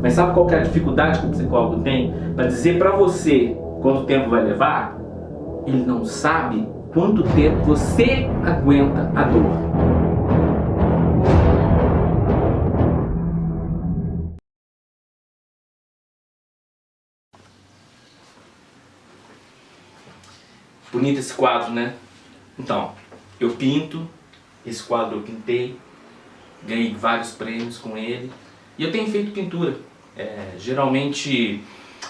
Mas sabe qual que é a dificuldade que o psicólogo tem para dizer para você quanto tempo vai levar? Ele não sabe quanto tempo você aguenta a dor. Bonito esse quadro, né? Então, eu pinto, esse quadro eu pintei, ganhei vários prêmios com ele. E eu tenho feito pintura. Geralmente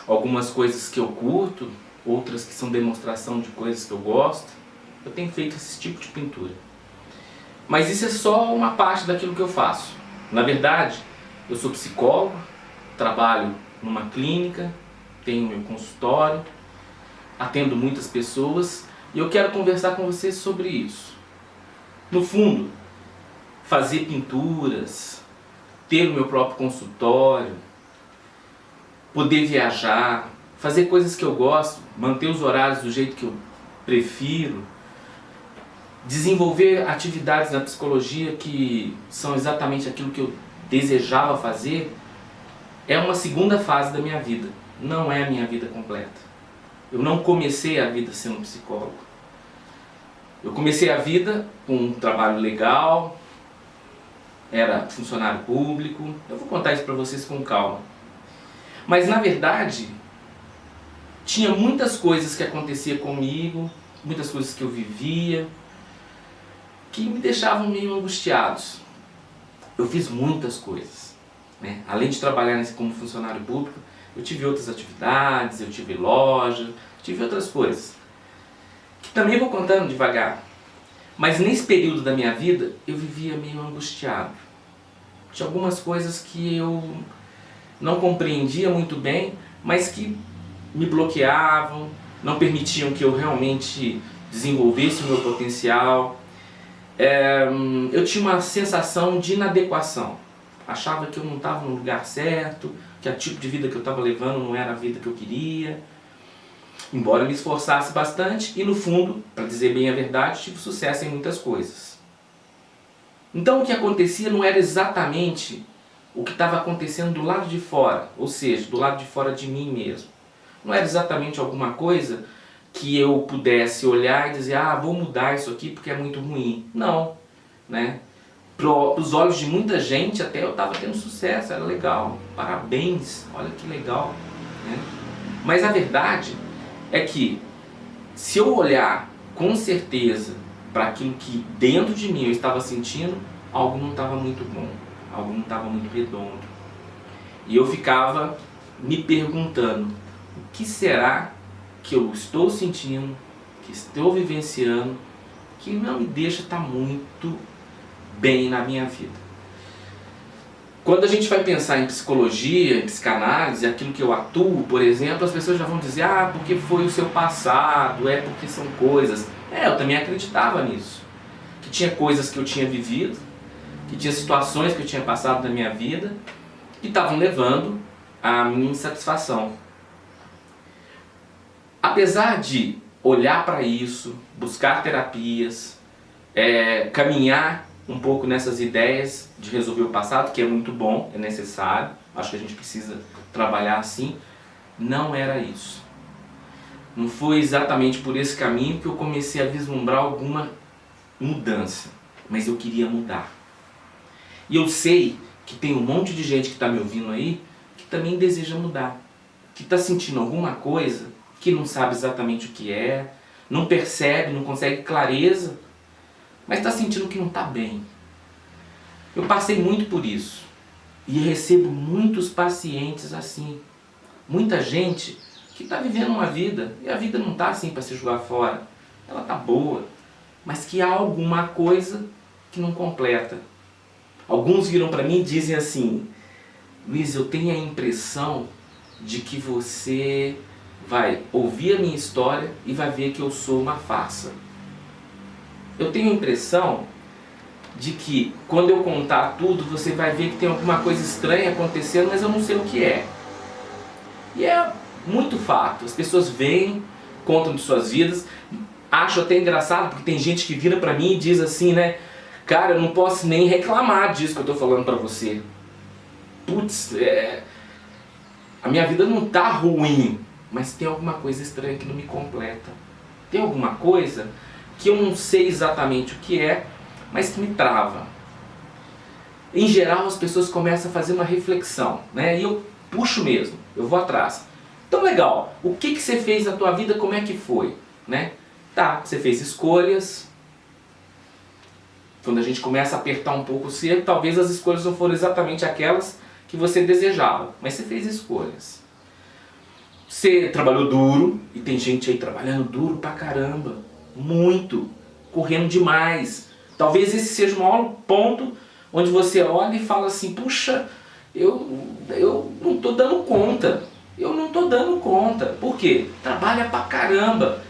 algumas coisas que eu curto, outras que são demonstração de coisas que eu gosto. Eu tenho feito esse tipo de pintura. Mas isso é só uma parte daquilo que eu faço. Na verdade, eu sou psicólogo, trabalho numa clínica, tenho meu consultório, atendo muitas pessoas e eu quero conversar com vocês sobre isso. No fundo, fazer pinturas, ter o meu próprio consultório, poder viajar, fazer coisas que eu gosto, manter os horários do jeito que eu prefiro, desenvolver atividades na psicologia que são exatamente aquilo que eu desejava fazer, é uma segunda fase da minha vida, não é a minha vida completa. Eu não comecei a vida sendo psicólogo. Eu comecei a vida com um trabalho legal, era funcionário público. Eu vou contar isso para vocês com calma. Mas na verdade, tinha muitas coisas que aconteciam comigo, muitas coisas que eu vivia, que me deixavam meio angustiados. Eu fiz muitas coisas, né? Além de trabalhar como funcionário público, eu tive outras atividades, eu tive loja, tive outras coisas, que também vou contando devagar. Mas nesse período da minha vida, eu vivia meio angustiado. Tinha algumas coisas que eu não compreendia muito bem, mas que me bloqueavam, não permitiam que eu realmente desenvolvesse o meu potencial. Eu tinha uma sensação de inadequação. Achava que eu não estava no lugar certo, que o tipo de vida que eu estava levando não era a vida que eu queria. Embora eu me esforçasse bastante e no fundo, para dizer bem a verdade, tive sucesso em muitas coisas. Então o que acontecia não era exatamente o que estava acontecendo do lado de fora, ou seja, do lado de fora de mim mesmo. Não era exatamente alguma coisa que eu pudesse olhar e dizer, vou mudar isso aqui porque é muito ruim. Não, né? Para os olhos de muita gente até eu estava tendo sucesso, era legal, parabéns, olha que legal, né? Mas a verdade é que se eu olhar com certeza para aquilo que dentro de mim eu estava sentindo, algo não estava muito bom, algo não estava muito redondo. E eu ficava me perguntando, o que será que eu estou sentindo, que estou vivenciando, que não me deixa estar muito bem na minha vida. Quando a gente vai pensar em psicologia, em psicanálise, aquilo que eu atuo, por exemplo, as pessoas já vão dizer, porque foi o seu passado, porque são coisas. Eu também acreditava nisso. Que tinha coisas que eu tinha vivido, que tinha situações que eu tinha passado na minha vida, que estavam levando à minha insatisfação. Apesar de olhar para isso, buscar terapias, caminhar um pouco nessas ideias de resolver o passado, que é muito bom, é necessário, acho que a gente precisa trabalhar assim, não era isso. Não foi exatamente por esse caminho que eu comecei a vislumbrar alguma mudança, mas eu queria mudar. E eu sei que tem um monte de gente que está me ouvindo aí, que também deseja mudar, que está sentindo alguma coisa, que não sabe exatamente o que é, não percebe, não consegue clareza, mas está sentindo que não está bem. Eu passei muito por isso e recebo muitos pacientes assim. Muita gente que está vivendo uma vida e a vida não está assim para se jogar fora. Ela está boa, mas que há alguma coisa que não completa. Alguns viram para mim e dizem assim, Luiz, eu tenho a impressão de que você vai ouvir a minha história e vai ver que eu sou uma farsa. Eu tenho a impressão de que quando eu contar tudo, você vai ver que tem alguma coisa estranha acontecendo, mas eu não sei o que é. E é muito fato. As pessoas vêm, contam de suas vidas. Acho até engraçado, porque tem gente que vira pra mim e diz assim, né? Cara, eu não posso nem reclamar disso que eu tô falando pra você. Putz, a minha vida não está ruim, mas tem alguma coisa estranha que não me completa. Tem alguma coisa que eu não sei exatamente o que é, mas que me trava. Em geral, as pessoas começam a fazer uma reflexão, né? E eu puxo mesmo, eu vou atrás. Então, legal, o que você fez na tua vida, como é que foi? Né? Tá, você fez escolhas. Quando a gente começa a apertar um pouco o cerco, talvez as escolhas não foram exatamente aquelas que você desejava, mas você fez escolhas. Você trabalhou duro, e tem gente aí trabalhando duro pra caramba, muito, correndo demais. Talvez esse seja o maior ponto onde você olha e fala assim, puxa, eu não estou dando conta. Eu não estou dando conta. Por quê? Trabalha pra caramba.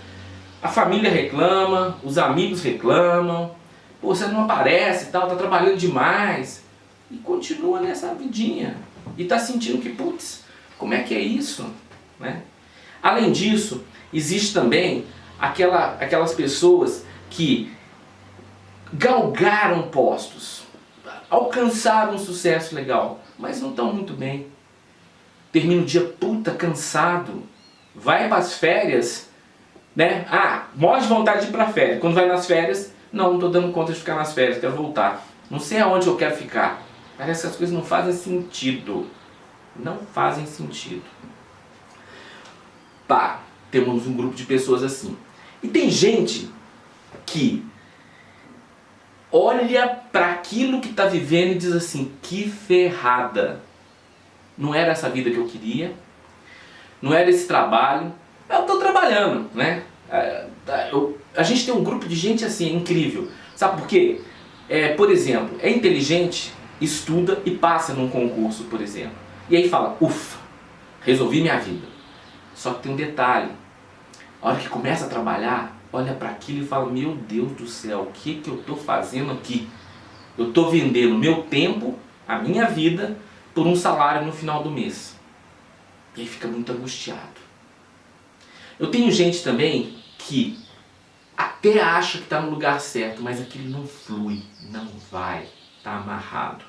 A família reclama, os amigos reclamam, pô, você não aparece e tal, tá trabalhando demais. E continua nessa vidinha. E tá sentindo que, putz, como é que é isso? Né? Além disso, existe também aquelas pessoas que galgaram postos, alcançaram um sucesso legal, mas não estão muito bem. Termina o dia, puta, cansado, vai para as férias, né? Morre de vontade de ir para férias. Quando vai nas férias, não estou dando conta de ficar nas férias, quero voltar. Não sei aonde eu quero ficar. Parece que as coisas não fazem sentido. Não fazem sentido. Pá, temos um grupo de pessoas assim. E tem gente que olha para aquilo que está vivendo e diz assim, que ferrada. Não era essa vida que eu queria, não era esse trabalho, eu estou trabalhando, né? A gente tem um grupo de gente assim, incrível. Sabe por quê? Por exemplo, é inteligente, estuda e passa num concurso, por exemplo. E aí fala, ufa, resolvi minha vida. Só que tem um detalhe, a hora que começa a trabalhar, olha para aquilo e fala, meu Deus do céu, o que eu estou fazendo aqui? Eu estou vendendo meu tempo, a minha vida, por um salário no final do mês. E aí fica muito angustiado. Eu tenho gente também que até acha que está no lugar certo, mas aquilo não flui, não vai, está amarrado.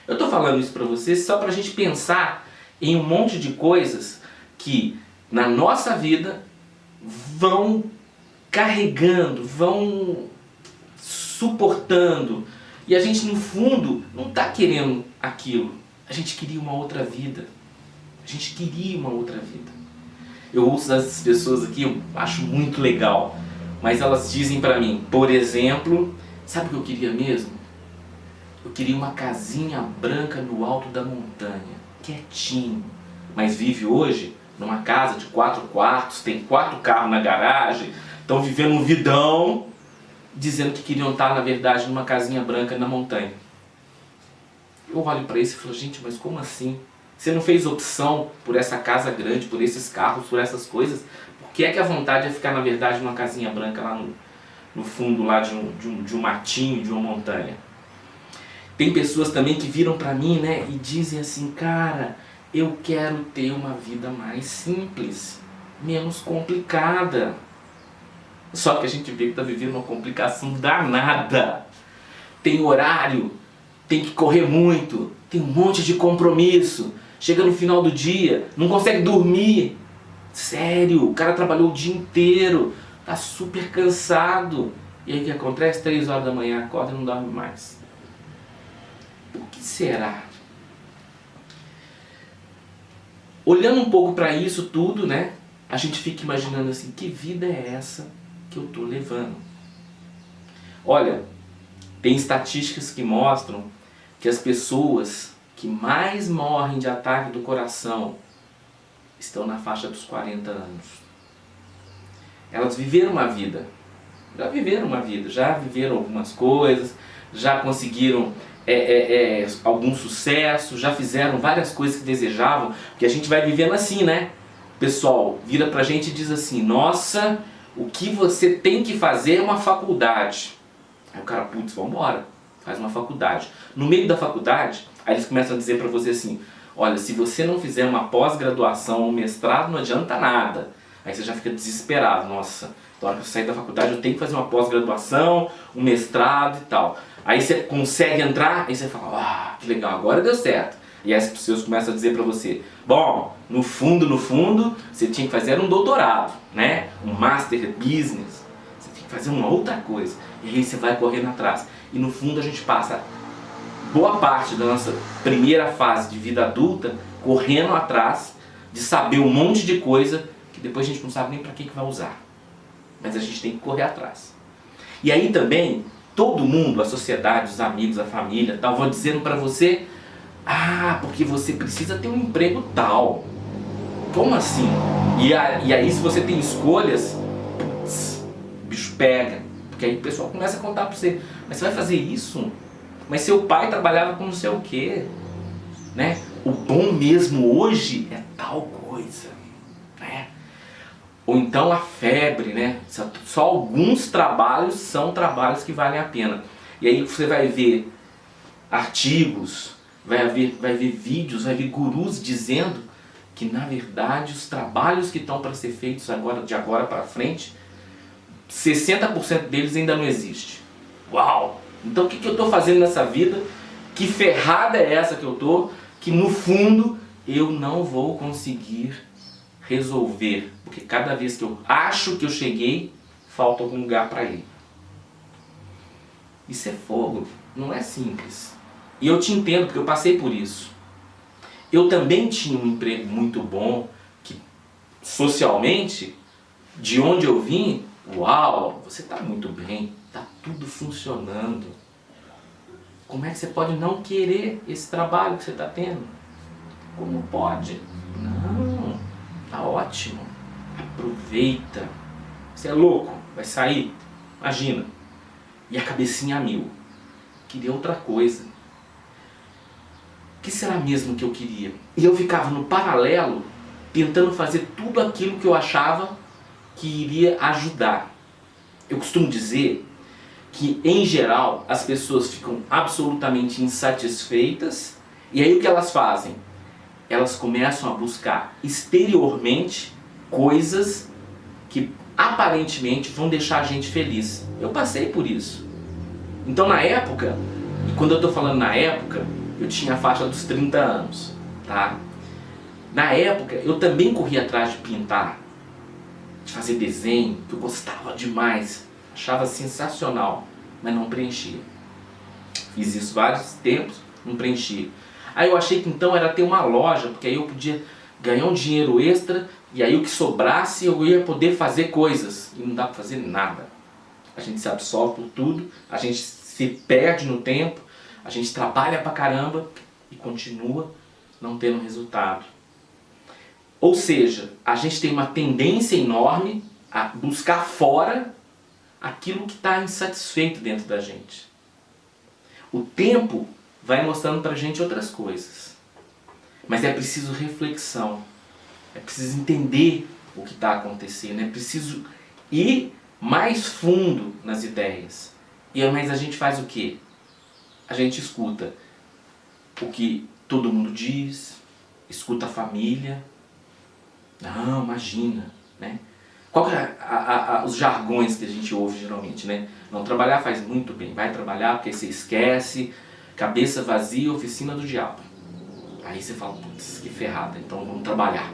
Eu estou falando isso para vocês só para a gente pensar em um monte de coisas que na nossa vida vão carregando, vão suportando. E a gente no fundo não está querendo aquilo. A gente queria uma outra vida. A gente queria uma outra vida. Eu ouço essas pessoas aqui, eu acho muito legal. Mas elas dizem pra mim, por exemplo, sabe o que eu queria mesmo? Eu queria uma casinha branca no alto da montanha, quietinho. Mas vive hoje numa casa de 4 quartos, tem 4 carros na garagem, estão vivendo um vidão, dizendo que queriam estar, na verdade, numa casinha branca na montanha. Eu olho para isso e falo, gente, mas como assim? Você não fez opção por essa casa grande, por esses carros, por essas coisas? Por que é que a vontade é ficar, na verdade, numa casinha branca lá no fundo lá de um matinho, de uma montanha? Tem pessoas também que viram para mim, né, e dizem assim, cara, eu quero ter uma vida mais simples, menos complicada. Só que a gente vê que está vivendo uma complicação danada. Tem horário, tem que correr muito, tem um monte de compromisso. Chega no final do dia, não consegue dormir. Sério, o cara trabalhou o dia inteiro, tá super cansado. E aí o que acontece? 3 horas da manhã acorda e não dorme mais. Por que será? Olhando um pouco para isso tudo, né? A gente fica imaginando assim, que vida é essa que eu tô levando? Olha, tem estatísticas que mostram que as pessoas que mais morrem de ataque do coração estão na faixa dos 40 anos. Elas viveram uma vida, já viveram algumas coisas, já conseguiram algum sucesso, já fizeram várias coisas que desejavam, porque a gente vai vivendo assim, né? O pessoal vira pra gente e diz assim, nossa, o que você tem que fazer é uma faculdade. Aí o cara, putz, vambora, faz uma faculdade. No meio da faculdade, aí eles começam a dizer pra você assim, olha, se você não fizer uma pós-graduação ou um mestrado, não adianta nada. Aí você já fica desesperado, nossa, na hora que eu sair da faculdade eu tenho que fazer uma pós-graduação, um mestrado e tal. Aí você consegue entrar, aí você fala, que legal, agora deu certo. E aí as pessoas começam a dizer para você, bom, no fundo, você tinha que fazer um doutorado, né? Um master business. Você tinha que fazer uma outra coisa. E aí você vai correndo atrás. E no fundo a gente passa boa parte da nossa primeira fase de vida adulta correndo atrás de saber um monte de coisa que depois a gente não sabe nem para que vai usar. Mas a gente tem que correr atrás. E aí também, todo mundo, a sociedade, os amigos, a família, tal, vão dizendo para você, porque você precisa ter um emprego tal. Como assim? E aí se você tem escolhas, putz, o bicho pega. Porque aí o pessoal começa a contar para você, mas você vai fazer isso? Mas seu pai trabalhava com não sei o quê, né? O bom mesmo hoje é tal coisa, né? Ou então a febre, né? Só alguns trabalhos são trabalhos que valem a pena. E aí você vai ver artigos, vai ver vídeos, vai ver gurus dizendo que na verdade os trabalhos que estão para ser feitos agora, de agora para frente, 60% deles ainda não existe. Uau! Então o que eu estou fazendo nessa vida? Que ferrada é essa que eu estou? Que no fundo eu não vou conseguir resolver. Porque cada vez que eu acho que eu cheguei, falta algum lugar para ir. Isso é fogo, não é simples. E eu te entendo porque eu passei por isso. Eu também tinha um emprego muito bom, que socialmente, de onde eu vim, uau, você está muito bem, está tudo funcionando. Como é que você pode não querer esse trabalho que você está tendo? Como pode? Não, tá ótimo. Aproveita. Você é louco, vai sair. Imagina. E a cabecinha a mil. Queria outra coisa. O que será mesmo que eu queria? E eu ficava no paralelo, tentando fazer tudo aquilo que eu achava que iria ajudar. Eu costumo dizer que, em geral, as pessoas ficam absolutamente insatisfeitas e aí o que elas fazem? Elas começam a buscar exteriormente coisas que aparentemente vão deixar a gente feliz. Eu passei por isso. Então na época, e quando eu estou falando na época, eu tinha a faixa dos 30 anos, tá? Na época eu também corria atrás de pintar, de fazer desenho, que eu gostava demais, achava sensacional, mas não preenchia. Fiz isso vários tempos, não preenchia. Aí eu achei que então era ter uma loja, porque aí eu podia ganhar um dinheiro extra e aí o que sobrasse eu ia poder fazer coisas. E não dá para fazer nada. A gente se absorve por tudo, a gente se perde no tempo, a gente trabalha pra caramba e continua não tendo resultado. Ou seja, a gente tem uma tendência enorme a buscar fora aquilo que está insatisfeito dentro da gente. O tempo vai mostrando pra gente outras coisas. Mas é preciso reflexão. É preciso entender o que está acontecendo. É preciso ir mais fundo nas ideias. Mas a gente faz o quê? A gente escuta o que todo mundo diz, escuta a família. Não, imagina, né? Qual que é os jargões que a gente ouve geralmente, né? Não, trabalhar faz muito bem. Vai trabalhar porque você esquece, cabeça vazia, oficina do diabo. Aí você fala, putz, que ferrada, então vamos trabalhar.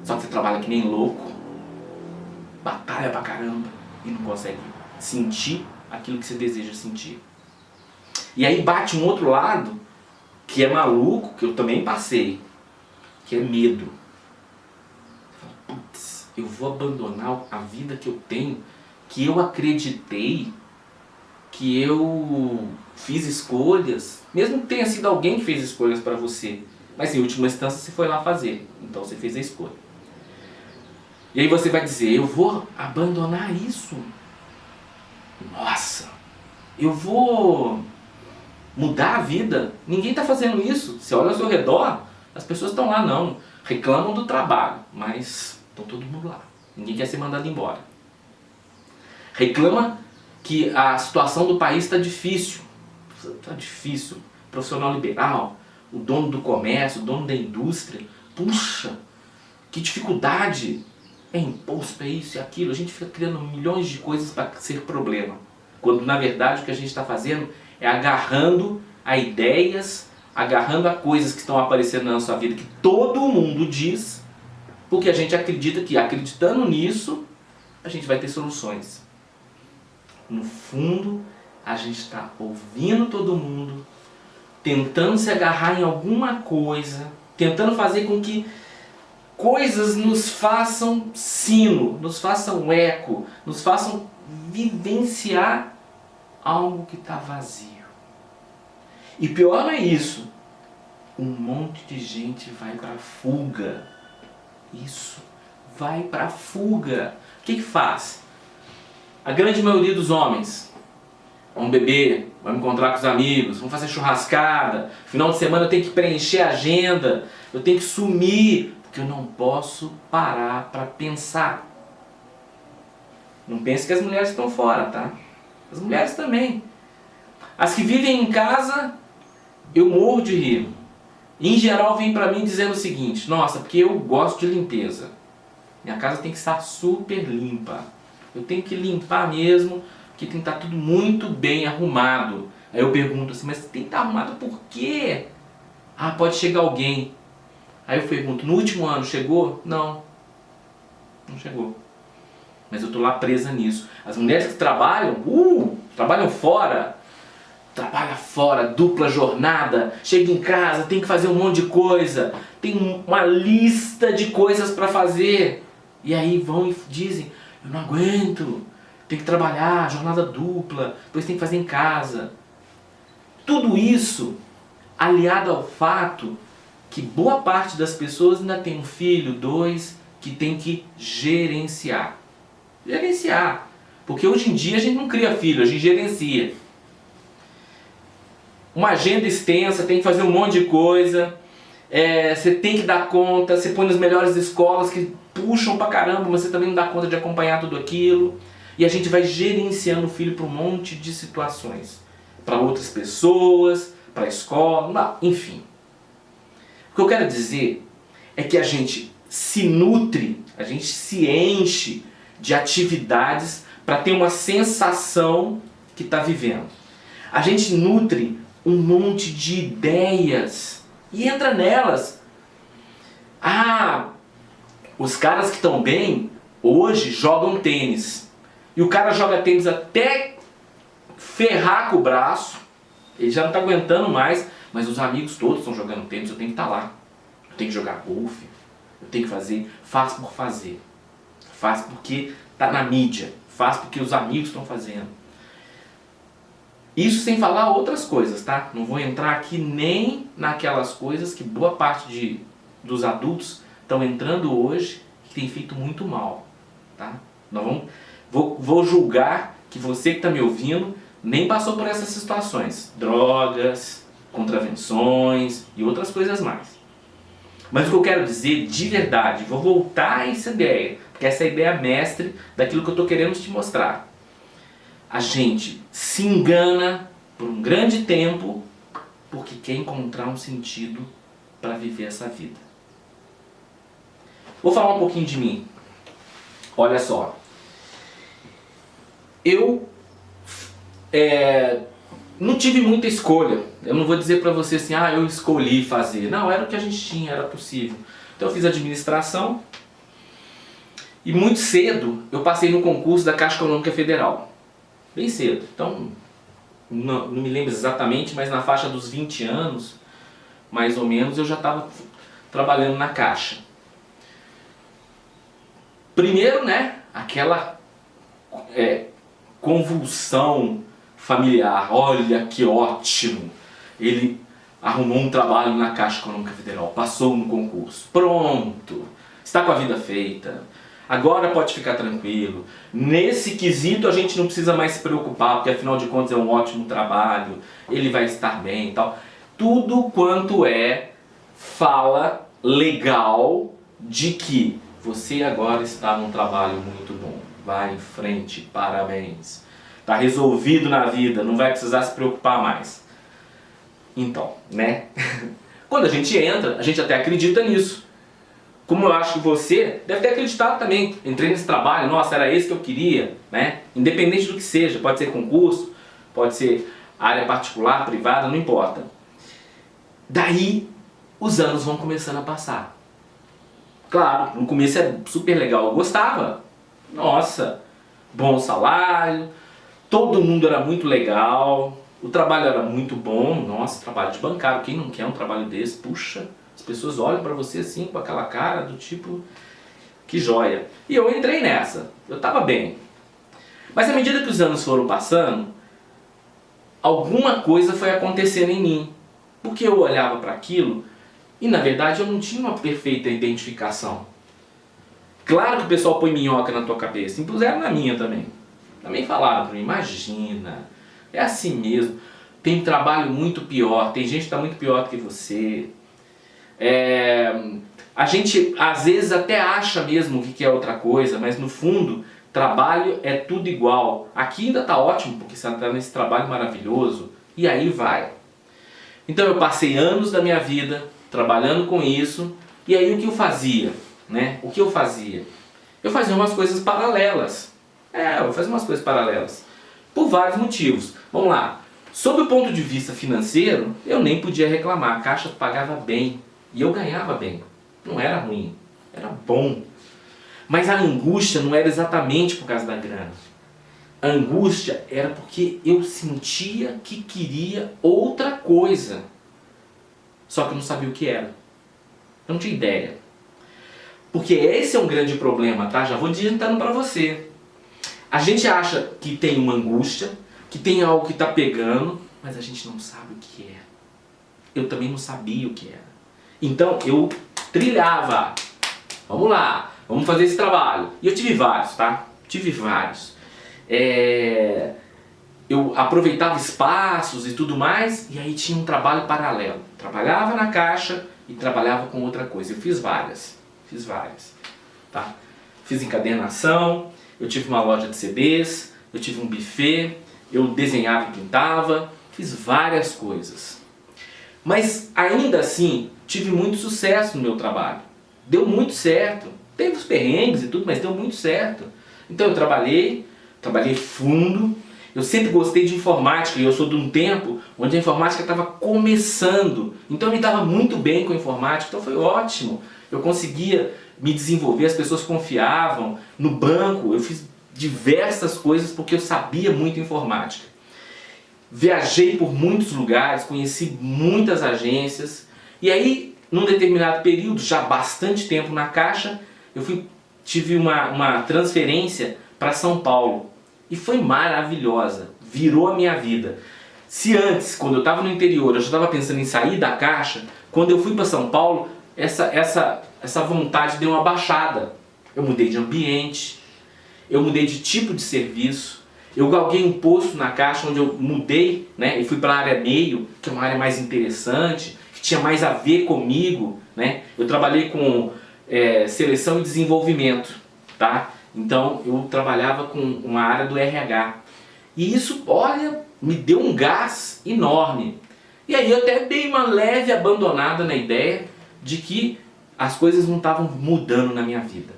Só que você trabalha que nem louco, batalha pra caramba e não consegue sentir aquilo que você deseja sentir. E aí bate um outro lado, que é maluco, que eu também passei, que é medo. Você fala, putz, eu vou abandonar a vida que eu tenho, que eu acreditei, que eu fiz escolhas, mesmo que tenha sido alguém que fez escolhas para você, mas em última instância você foi lá fazer, então você fez a escolha. E aí você vai dizer, eu vou abandonar isso? Nossa, eu vou mudar a vida? Ninguém está fazendo isso. Você olha ao seu redor, as pessoas estão lá não, reclamam do trabalho, mas estão todo mundo lá. Ninguém quer ser mandado embora. Reclama que a situação do país está difícil. Está difícil. Profissional liberal, o dono do comércio, o dono da indústria. Puxa, que dificuldade. É imposto, é isso e aquilo. A gente fica criando milhões de coisas para ser problema. Quando na verdade o que a gente está fazendo é agarrando a ideias, agarrando a coisas que estão aparecendo na nossa vida, que todo mundo diz, porque a gente acredita que, acreditando nisso, a gente vai ter soluções. No fundo, a gente está ouvindo todo mundo, tentando se agarrar em alguma coisa, tentando fazer com que coisas nos façam sino, nos façam eco, nos façam vivenciar algo que está vazio. E pior não é isso, um monte de gente vai para a fuga. Isso, vai para a fuga. O que faz? A grande maioria dos homens vão beber, vão encontrar com os amigos, vão fazer churrascada, final de semana eu tenho que preencher a agenda, eu tenho que sumir, porque eu não posso parar para pensar. Não pense que as mulheres estão fora, tá? As mulheres também. As que vivem em casa, eu morro de rir. Em geral vem pra mim dizendo o seguinte: nossa, porque eu gosto de limpeza. Minha casa tem que estar super limpa. Eu tenho que limpar mesmo, porque tem que estar tudo muito bem arrumado. Aí eu pergunto assim, mas tem que estar arrumado por quê? Ah, pode chegar alguém. Aí eu pergunto, no último ano chegou? Não. Não chegou. Mas eu tô lá presa nisso. As mulheres que trabalham fora, trabalha fora, dupla jornada, chega em casa, tem que fazer um monte de coisa, tem uma lista de coisas para fazer. E aí vão e dizem, eu não aguento, tem que trabalhar, jornada dupla, depois tem que fazer em casa. Tudo isso aliado ao fato que boa parte das pessoas ainda tem um filho, dois, que tem que gerenciar. Gerenciar. Porque hoje em dia a gente não cria filho, a gente gerencia. Uma agenda extensa, tem que fazer um monte de coisa, você tem que dar conta, você põe nas melhores escolas que puxam pra caramba, mas você também não dá conta de acompanhar tudo aquilo. E a gente vai gerenciando o filho para um monte de situações. Para outras pessoas, para a escola, enfim. O que eu quero dizer é que a gente se nutre, a gente se enche de atividades para ter uma sensação que está vivendo. A gente nutre um monte de ideias e entra nelas. Ah, os caras que estão bem hoje jogam tênis. E o cara joga tênis até ferrar com o braço, ele já não está aguentando mais, mas os amigos todos estão jogando tênis, eu tenho que estar lá. Eu tenho que jogar golfe, eu tenho que fazer, faz por fazer. Faz porque está na mídia, faz porque os amigos estão fazendo. Isso sem falar outras coisas, tá? Não vou entrar aqui nem naquelas coisas que boa parte dos adultos estão entrando hoje, que tem feito muito mal, tá? Vou julgar que você que está me ouvindo nem passou por essas situações. Drogas, contravenções e outras coisas mais. Mas o que eu quero dizer de verdade, vou voltar a essa ideia, porque essa é a ideia mestre daquilo que eu estou querendo te mostrar. A gente se engana por um grande tempo porque quer encontrar um sentido para viver essa vida. Vou falar um pouquinho de mim. Olha só. Eu não tive muita escolha. Eu não vou dizer para você assim, eu escolhi fazer. Não, era o que a gente tinha, era possível. Então eu fiz administração e muito cedo eu passei no concurso da Caixa Econômica Federal. Bem cedo. Então, não me lembro exatamente, mas na faixa dos 20 anos, mais ou menos, eu já estava trabalhando na Caixa. Primeiro, né, aquela convulsão familiar. Olha que ótimo! Ele arrumou um trabalho na Caixa Econômica Federal, passou no concurso. Pronto! Está com a vida feita. Agora pode ficar tranquilo. Nesse quesito a gente não precisa mais se preocupar, porque afinal de contas é um ótimo trabalho, ele vai estar bem e tal. Tudo quanto fala legal de que você agora está num trabalho muito bom. Vai em frente, parabéns. Está resolvido na vida, não vai precisar se preocupar mais. Então, né? Quando a gente entra, a gente até acredita nisso. Como eu acho que você deve ter acreditado também. Entrei nesse trabalho, nossa, era esse que eu queria, né? Independente do que seja, pode ser concurso, pode ser área particular, privada, não importa. Daí os anos vão começando a passar. Claro, no começo é super legal, eu gostava. Nossa, bom salário, todo mundo era muito legal, o trabalho era muito bom. Nossa, trabalho de bancário, quem não quer um trabalho desse? Puxa, as pessoas olham pra você assim com aquela cara do tipo, que joia. E eu entrei nessa, eu tava bem. Mas à medida que os anos foram passando, alguma coisa foi acontecendo em mim. Porque eu olhava para aquilo e na verdade eu não tinha uma perfeita identificação. Claro que o pessoal põe minhoca na tua cabeça, impuseram na minha também. Também falaram para mim, imagina, é assim mesmo, tem trabalho muito pior, tem gente que está muito pior do que você. A gente às vezes até acha mesmo que quer outra coisa, mas no fundo, trabalho é tudo igual. Aqui ainda está ótimo porque você está nesse trabalho maravilhoso e aí vai. Então eu passei anos da minha vida trabalhando com isso, e aí o que eu fazia? Né? O que eu fazia? Eu fazia umas coisas paralelas. Eu fazia umas coisas paralelas. Por vários motivos. Vamos lá. Sob o ponto de vista financeiro, eu nem podia reclamar. A Caixa pagava bem. E eu ganhava bem. Não era ruim. Era bom. Mas a angústia não era exatamente por causa da grana. A angústia era porque eu sentia que queria outra coisa. Só que eu não sabia o que era. Eu não tinha ideia. Porque esse é um grande problema, tá? Já vou adiantando para você. A gente acha que tem uma angústia, que tem algo que está pegando, mas a gente não sabe o que é. Eu também não sabia o que era. Então eu trilhava. Vamos lá, vamos fazer esse trabalho. E eu tive vários, tá? Tive vários. Eu aproveitava espaços e tudo mais, e aí tinha um trabalho paralelo. Trabalhava na Caixa e trabalhava com outra coisa. Eu fiz várias, tá? Fiz encadernação, eu tive uma loja de CDs, eu tive um buffet, eu desenhava e pintava, fiz várias coisas. Mas ainda assim, tive muito sucesso no meu trabalho. Deu muito certo. Teve os perrengues e tudo, mas deu muito certo. Então eu trabalhei fundo. Eu sempre gostei de informática e eu sou de um tempo onde a informática estava começando. Então eu me dava muito bem com a informática, então foi ótimo. Eu conseguia me desenvolver, as pessoas confiavam. No banco eu fiz diversas coisas porque eu sabia muito informática. Viajei por muitos lugares, conheci muitas agências. E aí, num determinado período, já bastante tempo na Caixa, tive uma transferência para São Paulo. E foi maravilhosa, virou a minha vida. Se antes, quando eu estava no interior, eu já estava pensando em sair da Caixa, quando eu fui para São Paulo, essa vontade deu uma baixada. Eu mudei de ambiente, eu mudei de tipo de serviço, eu galguei um posto na Caixa onde eu mudei, né, e fui para a área meio, que é uma área mais interessante, que tinha mais a ver comigo, né? Eu trabalhei com seleção e desenvolvimento, tá? Então eu trabalhava com uma área do RH. E isso, olha, me deu um gás enorme. E aí eu até dei uma leve abandonada na ideia de que as coisas não estavam mudando na minha vida.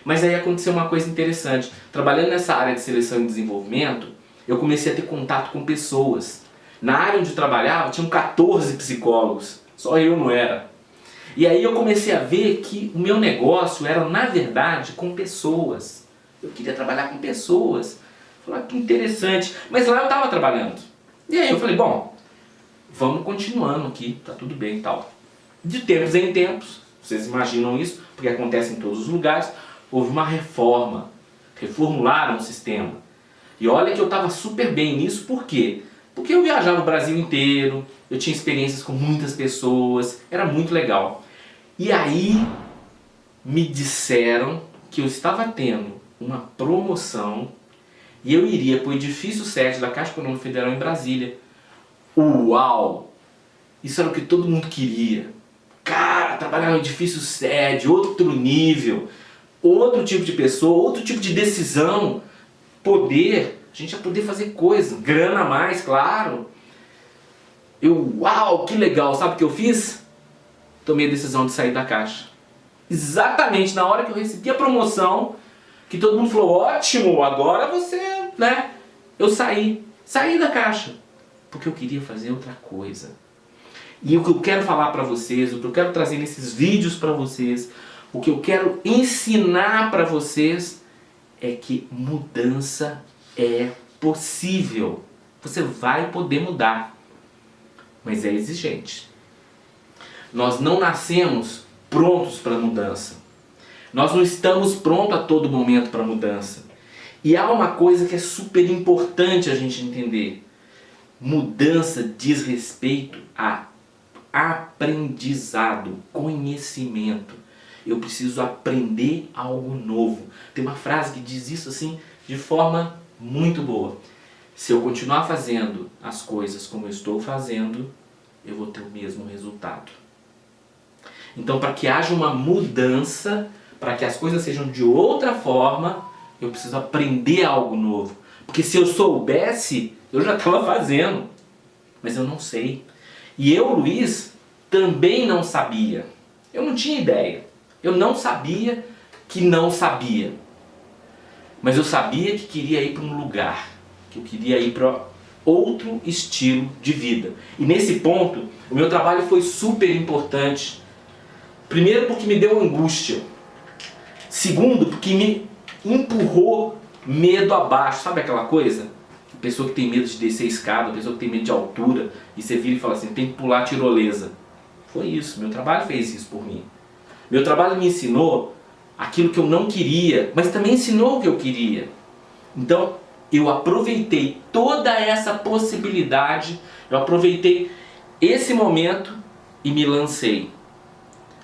Mas aí aconteceu uma coisa interessante. Trabalhando nessa área de seleção e desenvolvimento, eu comecei a ter contato com pessoas. Na área onde eu trabalhava, tinham 14 psicólogos. Só eu não era. E aí eu comecei a ver que o meu negócio era, na verdade, com pessoas. Eu queria trabalhar com pessoas. Falei, que interessante. Mas lá eu estava trabalhando. E aí eu falei, bom, vamos continuando aqui, tá tudo bem e tal. De tempos em tempos, vocês imaginam isso, porque acontece em todos os lugares, houve uma reforma. Reformularam o sistema. E olha que eu estava super bem nisso, por quê? Porque eu viajava o Brasil inteiro, eu tinha experiências com muitas pessoas, era muito legal. E aí me disseram que eu estava tendo uma promoção e eu iria para o edifício 7 da Caixa Econômica Federal em Brasília. Uau! Isso era o que todo mundo queria. Cara, trabalhar no edifício 7, outro nível, outro tipo de pessoa, outro tipo de decisão, poder, a gente ia poder fazer coisa, grana a mais, claro. Uau, que legal, sabe o que eu fiz? Tomei a decisão de sair da Caixa. Exatamente na hora que eu recebi a promoção, que todo mundo falou, ótimo, agora você, né? Eu saí da Caixa, porque eu queria fazer outra coisa. E o que eu quero falar para vocês, o que eu quero trazer nesses vídeos para vocês, o que eu quero ensinar para vocês é que mudança é possível. Você vai poder mudar, mas é exigente. Nós não nascemos prontos para mudança. Nós não estamos prontos a todo momento para mudança. E há uma coisa que é super importante a gente entender. Mudança diz respeito a aprendizado, conhecimento. Eu preciso aprender algo novo. Tem uma frase que diz isso assim de forma muito boa. Se eu continuar fazendo as coisas como eu estou fazendo, eu vou ter o mesmo resultado. Então, para que haja uma mudança, para que as coisas sejam de outra forma, eu preciso aprender algo novo. Porque se eu soubesse, eu já estava fazendo. Mas eu não sei. E eu, Luiz, também não sabia. Eu não tinha ideia. Eu não sabia que não sabia. Mas eu sabia que queria ir para um lugar. Que eu queria ir para outro estilo de vida. E nesse ponto, o meu trabalho foi super importante. Primeiro, porque me deu angústia. Segundo, porque me empurrou medo abaixo. Sabe aquela coisa? A pessoa que tem medo de descer a escada, a pessoa que tem medo de altura, e você vira e fala assim, tem que pular a tirolesa. Foi isso, meu trabalho fez isso por mim. Meu trabalho me ensinou aquilo que eu não queria, mas também ensinou o que eu queria. Então, eu aproveitei toda essa possibilidade, eu aproveitei esse momento e me lancei.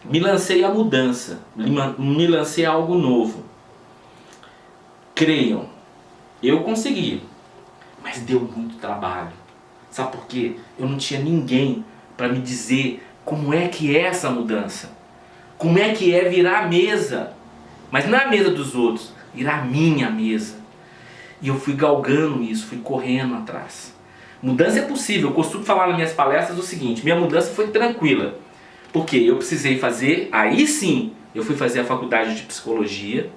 Me lancei à mudança, me lancei a algo novo. Creiam, eu consegui, mas deu muito trabalho. Sabe por quê? Eu não tinha ninguém para me dizer como é que é essa mudança. Como é que é virar a mesa. Mas não é a mesa dos outros, virar a minha mesa. E eu fui galgando isso, fui correndo atrás. Mudança é possível. Eu costumo falar nas minhas palestras o seguinte, minha mudança foi tranquila. Porque eu precisei fazer, aí sim, eu fui fazer a faculdade de psicologia.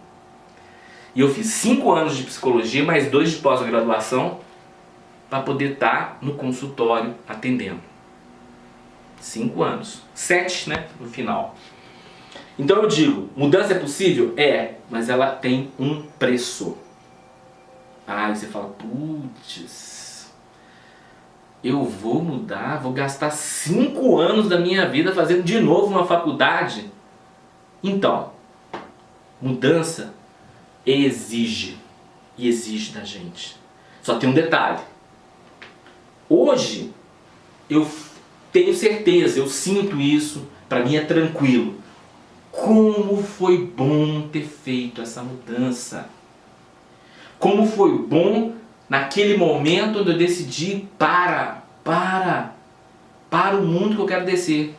E eu fiz 5 anos de psicologia, mais 2 de pós-graduação, para poder estar no consultório atendendo. 5 anos. 7, né, no final. Então eu digo, mudança é possível? É, mas ela tem um preço. Aí você fala, putz, eu vou mudar, vou gastar 5 anos da minha vida fazendo de novo uma faculdade? Então, mudança exige, e exige da gente. Só tem um detalhe. Hoje, eu tenho certeza, eu sinto isso, para mim é tranquilo. Como foi bom ter feito essa mudança. Como foi bom naquele momento onde eu decidi para o mundo que eu quero descer.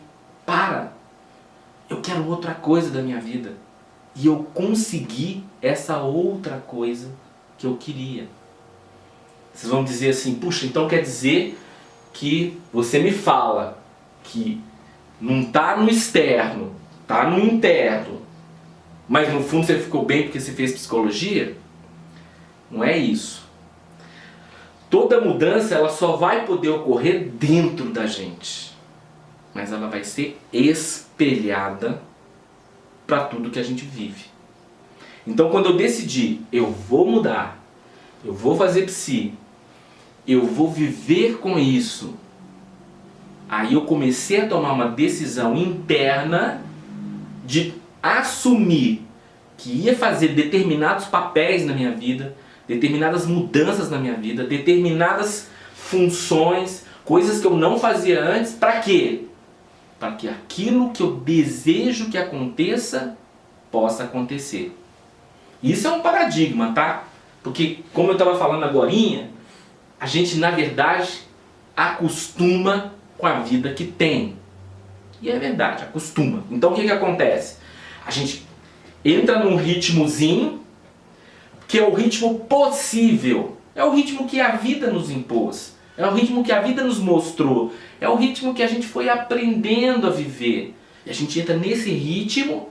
Eu quero outra coisa da minha vida. E eu consegui essa outra coisa que eu queria. Vocês vão dizer assim, puxa, então quer dizer que você me fala que não está no externo, está no interno, mas no fundo você ficou bem porque você fez psicologia? Não é isso. Toda mudança ela só vai poder ocorrer dentro da gente, mas ela vai ser espelhada para tudo que a gente vive. Então quando eu decidi, eu vou mudar, eu vou fazer psi, eu vou viver com isso, aí eu comecei a tomar uma decisão interna de assumir que ia fazer determinados papéis na minha vida, determinadas mudanças na minha vida, determinadas funções, coisas que eu não fazia antes, para quê? Para que aquilo que eu desejo que aconteça, possa acontecer. Isso é um paradigma, tá? Porque, como eu estava falando agorinha, a gente, na verdade, acostuma com a vida que tem. E é verdade, acostuma. Então, o que acontece? A gente entra num ritmozinho, que é o ritmo possível. É o ritmo que a vida nos impôs. É o ritmo que a vida nos mostrou. É o ritmo que a gente foi aprendendo a viver. E a gente entra nesse ritmo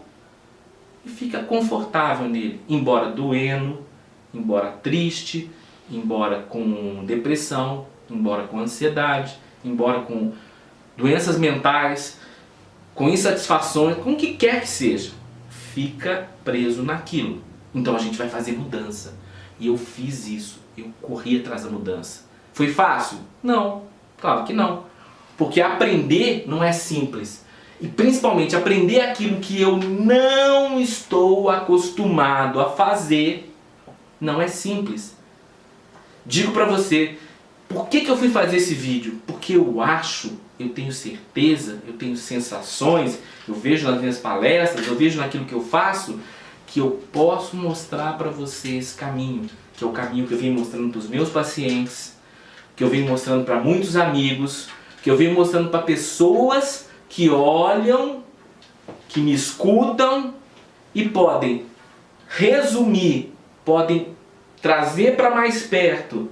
e fica confortável nele. Embora doendo, embora triste, embora com depressão, embora com ansiedade, embora com doenças mentais, com insatisfações, com o que quer que seja. Fica preso naquilo. Então a gente vai fazer mudança. E eu fiz isso. Eu corri atrás da mudança. Foi fácil? Não. Claro que não. Porque aprender não é simples. E principalmente aprender aquilo que eu não estou acostumado a fazer não é simples. Digo pra você, por que eu fui fazer esse vídeo? Porque eu acho, eu tenho certeza, eu tenho sensações, eu vejo nas minhas palestras, eu vejo naquilo que eu faço, que eu posso mostrar pra você esse caminho, que é o caminho que eu venho mostrando para os meus pacientes, que eu venho mostrando para muitos amigos, que eu venho mostrando para pessoas que olham, que me escutam e podem resumir, podem trazer para mais perto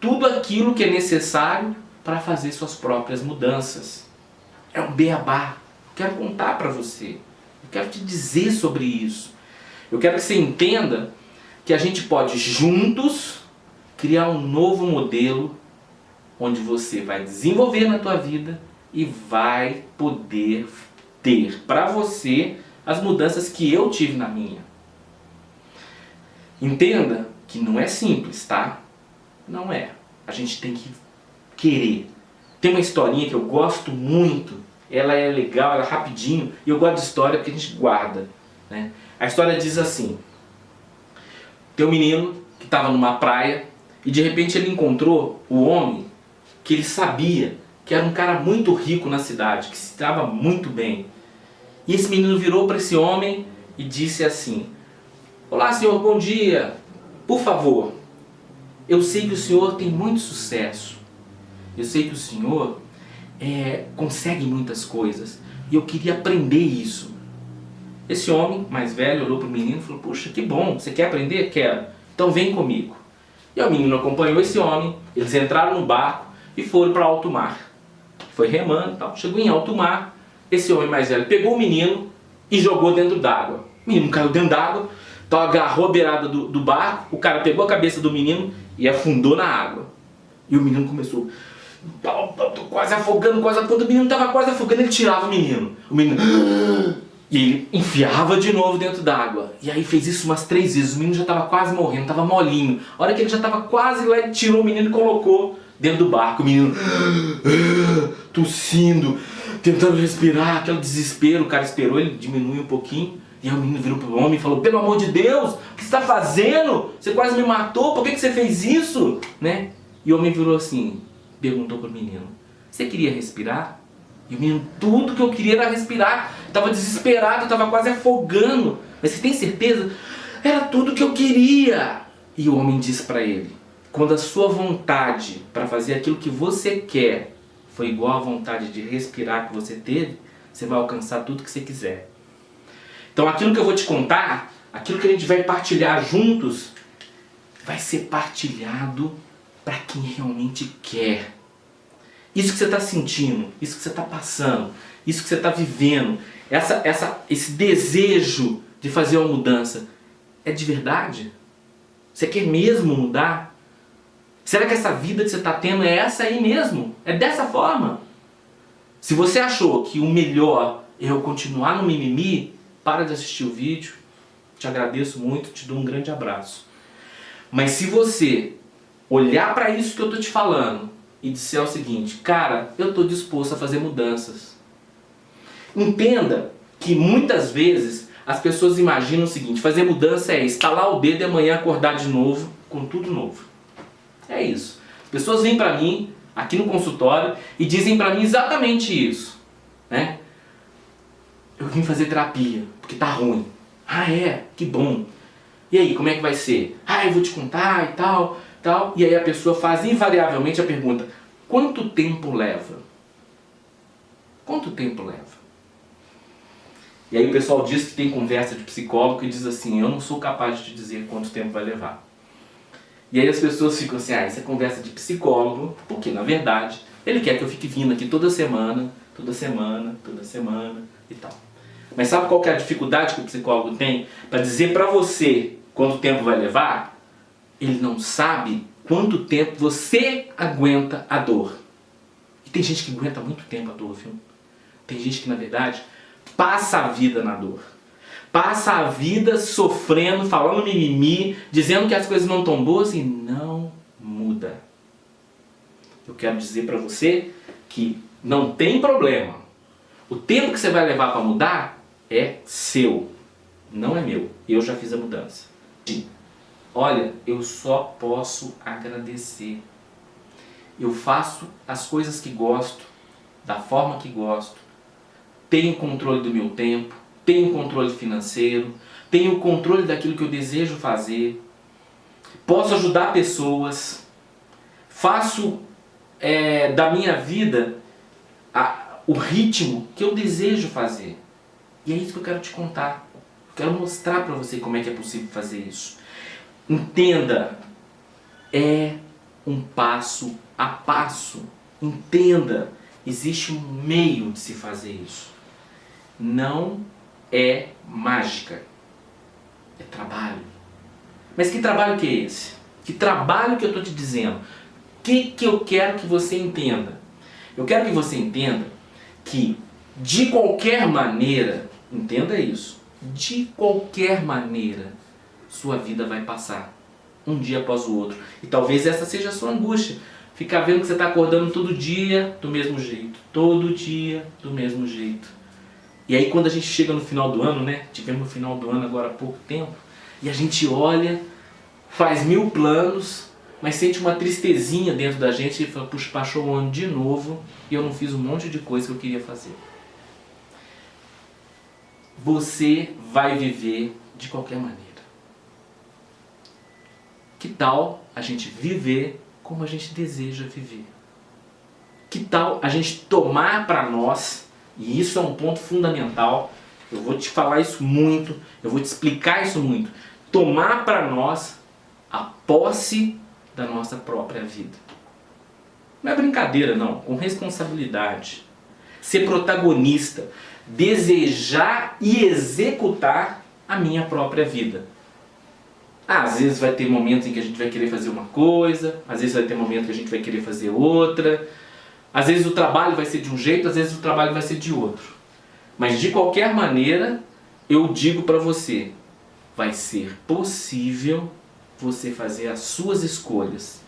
tudo aquilo que é necessário para fazer suas próprias mudanças. É um beabá. Eu quero contar para você. Eu quero te dizer sobre isso. Eu quero que você entenda que a gente pode juntos criar um novo modelo onde você vai desenvolver na tua vida e vai poder ter para você as mudanças que eu tive na minha. Entenda que não é simples, tá? Não é. A gente tem que querer. Tem uma historinha que eu gosto muito, ela é legal, ela é rapidinho, e eu gosto de história porque a gente guarda, né? A história diz assim: tem um menino que estava numa praia e de repente ele encontrou o homem que ele sabia que era um cara muito rico na cidade, que se dava muito bem. E esse menino virou para esse homem e disse assim: olá senhor, bom dia, por favor, eu sei que o senhor tem muito sucesso, eu sei que o senhor consegue muitas coisas e eu queria aprender isso. Esse homem mais velho olhou para o menino e falou: puxa, que bom, você quer aprender? Quero, então vem comigo. E o menino acompanhou esse homem, eles entraram no barco e foram para alto mar. Foi remando e tal, chegou em alto mar, esse homem mais velho pegou o menino e jogou dentro d'água. O menino caiu dentro d'água, então agarrou a beirada do barco, o cara pegou a cabeça do menino e afundou na água. E o menino começou: tô quase afogando, quando o menino estava quase afogando, ele tirava o menino. O menino... E ele enfiava de novo dentro d'água. E aí fez isso umas 3 vezes. O menino já estava quase morrendo, estava molinho. A hora que ele já estava quase lá, ele tirou o menino e colocou dentro do barco. O menino tossindo, tentando respirar, aquele desespero. O cara esperou ele diminuir um pouquinho. E aí o menino virou pro homem e falou: pelo amor de Deus, o que você está fazendo? Você quase me matou, por que você fez isso? Né? E o homem virou assim, perguntou pro menino: você queria respirar? E o menino: tudo que eu queria era respirar. Estava desesperado, estava quase afogando. Mas você tem certeza? Era tudo que eu queria. E o homem disse para ele: quando a sua vontade para fazer aquilo que você quer foi igual à vontade de respirar que você teve, você vai alcançar tudo que você quiser. Então aquilo que eu vou te contar, aquilo que a gente vai partilhar juntos, vai ser partilhado para quem realmente quer. Isso que você está sentindo, isso que você está passando, isso que você está vivendo, esse desejo de fazer uma mudança, é de verdade? Você quer mesmo mudar? Será que essa vida que você está tendo é essa aí mesmo? É dessa forma? Se você achou que o melhor é eu continuar no mimimi, para de assistir o vídeo. Te agradeço muito, te dou um grande abraço. Mas se você olhar para isso que eu estou te falando e disser o seguinte: cara, eu estou disposto a fazer mudanças. Entenda que muitas vezes as pessoas imaginam o seguinte: fazer mudança é estalar o dedo e amanhã acordar de novo com tudo novo. É isso. As pessoas vêm para mim aqui no consultório e dizem para mim exatamente isso, né? Eu vim fazer terapia porque tá ruim. Ah, é? Que bom. E aí, como é que vai ser? Ah, eu vou te contar e tal. E aí a pessoa faz invariavelmente a pergunta: quanto tempo leva? Quanto tempo leva? E aí o pessoal diz que tem conversa de psicólogo e diz assim: eu não sou capaz de te dizer quanto tempo vai levar. E aí as pessoas ficam assim: ah, isso é conversa de psicólogo, porque na verdade ele quer que eu fique vindo aqui toda semana e tal. Mas sabe qual que é a dificuldade que o psicólogo tem para dizer para você quanto tempo vai levar? Ele não sabe quanto tempo você aguenta a dor. E tem gente que aguenta muito tempo a dor, viu? Tem gente que, na verdade, passa a vida na dor. Passa a vida sofrendo, falando mimimi, dizendo que as coisas não estão boas e não muda. Eu quero dizer para você que não tem problema. O tempo que você vai levar para mudar é seu, não é meu. Eu já fiz a mudança. Olha, eu só posso agradecer. Eu faço as coisas que gosto, da forma que gosto, tenho controle do meu tempo, tenho controle financeiro, tenho controle daquilo que eu desejo fazer, posso ajudar pessoas, faço da minha vida o ritmo que eu desejo fazer. E é isso que eu quero te contar. Eu quero mostrar para você como é que é possível fazer isso. Entenda, é um passo a passo. Entenda, existe um meio de se fazer isso. Não é mágica, é trabalho. Mas que trabalho que é esse? Que trabalho que eu estou te dizendo? O que eu quero que você entenda? Eu quero que você entenda que, de qualquer maneira, entenda isso, de qualquer maneira, sua vida vai passar, um dia após o outro. E talvez essa seja a sua angústia, ficar vendo que você está acordando todo dia do mesmo jeito, todo dia do mesmo jeito. E aí quando a gente chega no final do ano, né, tivemos no final do ano agora há pouco tempo, e a gente olha, faz 1000 planos, mas sente uma tristezinha dentro da gente e fala, puxa, passou o ano de novo e eu não fiz um monte de coisa que eu queria fazer. Você vai viver de qualquer maneira. Que tal a gente viver como a gente deseja viver? Que tal a gente tomar para nós, e isso é um ponto fundamental, eu vou te falar isso muito, eu vou te explicar isso muito, tomar para nós a posse da nossa própria vida. Não é brincadeira não, com responsabilidade. Ser protagonista, desejar e executar a minha própria vida. Às vezes vai ter momentos em que a gente vai querer fazer uma coisa, às vezes vai ter momentos que a gente vai querer fazer outra, às vezes o trabalho vai ser de um jeito, às vezes o trabalho vai ser de outro. Mas de qualquer maneira, eu digo para você, vai ser possível você fazer as suas escolhas